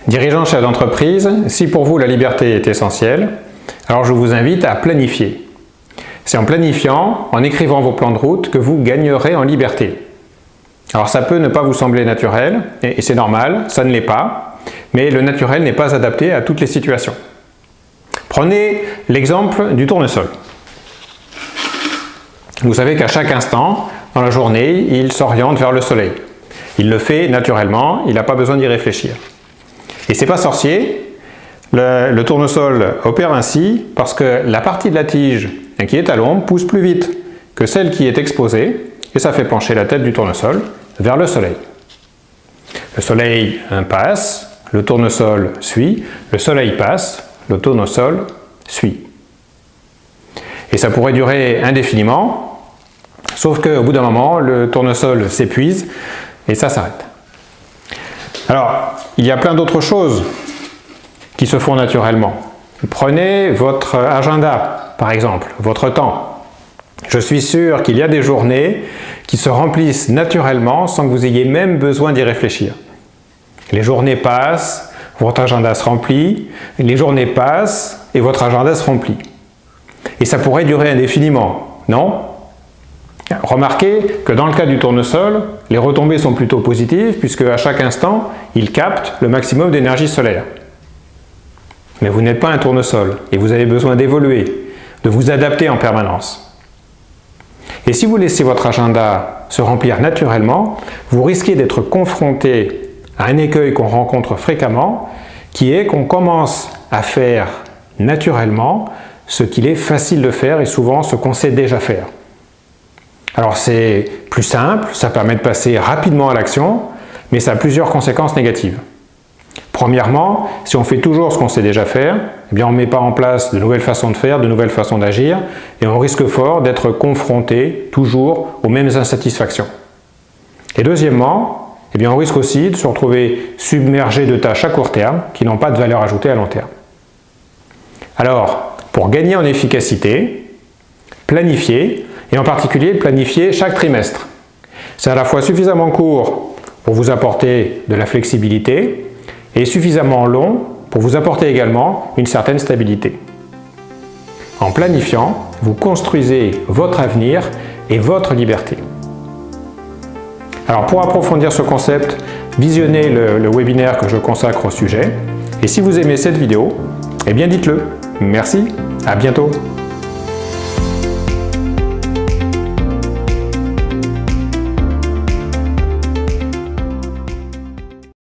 Dirigeant, chef d'entreprise, si pour vous la liberté est essentielle, alors je vous invite à planifier. C'est en planifiant, en écrivant vos plans de route, que vous gagnerez en liberté. Alors ça peut ne pas vous sembler naturel, et c'est normal, ça ne l'est pas, mais le naturel n'est pas adapté à toutes les situations. Prenez l'exemple du tournesol. Vous savez qu'à chaque instant, dans la journée, il s'oriente vers le soleil. Il le fait naturellement, il n'a pas besoin d'y réfléchir. Et c'est pas sorcier, le tournesol opère ainsi parce que la partie de la tige qui est à l'ombre pousse plus vite que celle qui est exposée et ça fait pencher la tête du tournesol vers le soleil. Le soleil passe, le tournesol suit, le soleil passe, le tournesol suit. Et ça pourrait durer indéfiniment, sauf qu'au bout d'un moment, le tournesol s'épuise et ça s'arrête. Alors, il y a plein d'autres choses qui se font naturellement. Prenez votre agenda, par exemple, votre temps. Je suis sûr qu'il y a des journées qui se remplissent naturellement sans que vous ayez même besoin d'y réfléchir. Les journées passent, votre agenda se remplit, les journées passent et votre agenda se remplit. Et ça pourrait durer indéfiniment, non? Remarquez que dans le cas du tournesol, les retombées sont plutôt positives puisque à chaque instant, il capte le maximum d'énergie solaire. Mais vous n'êtes pas un tournesol et vous avez besoin d'évoluer, de vous adapter en permanence. Et si vous laissez votre agenda se remplir naturellement, vous risquez d'être confronté à un écueil qu'on rencontre fréquemment, qui est qu'on commence à faire naturellement ce qu'il est facile de faire et souvent ce qu'on sait déjà faire. Alors c'est plus simple, ça permet de passer rapidement à l'action, mais ça a plusieurs conséquences négatives. Premièrement, si on fait toujours ce qu'on sait déjà faire, eh bien on ne met pas en place de nouvelles façons de faire, de nouvelles façons d'agir, et on risque fort d'être confronté toujours aux mêmes insatisfactions. Et deuxièmement, eh bien on risque aussi de se retrouver submergé de tâches à court terme qui n'ont pas de valeur ajoutée à long terme. Alors, pour gagner en efficacité, planifiez, et en particulier planifier chaque trimestre. C'est à la fois suffisamment court pour vous apporter de la flexibilité et suffisamment long pour vous apporter également une certaine stabilité. En planifiant, vous construisez votre avenir et votre liberté. Alors pour approfondir ce concept, visionnez le webinaire que je consacre au sujet et si vous aimez cette vidéo, eh bien dites-le. Merci, à bientôt.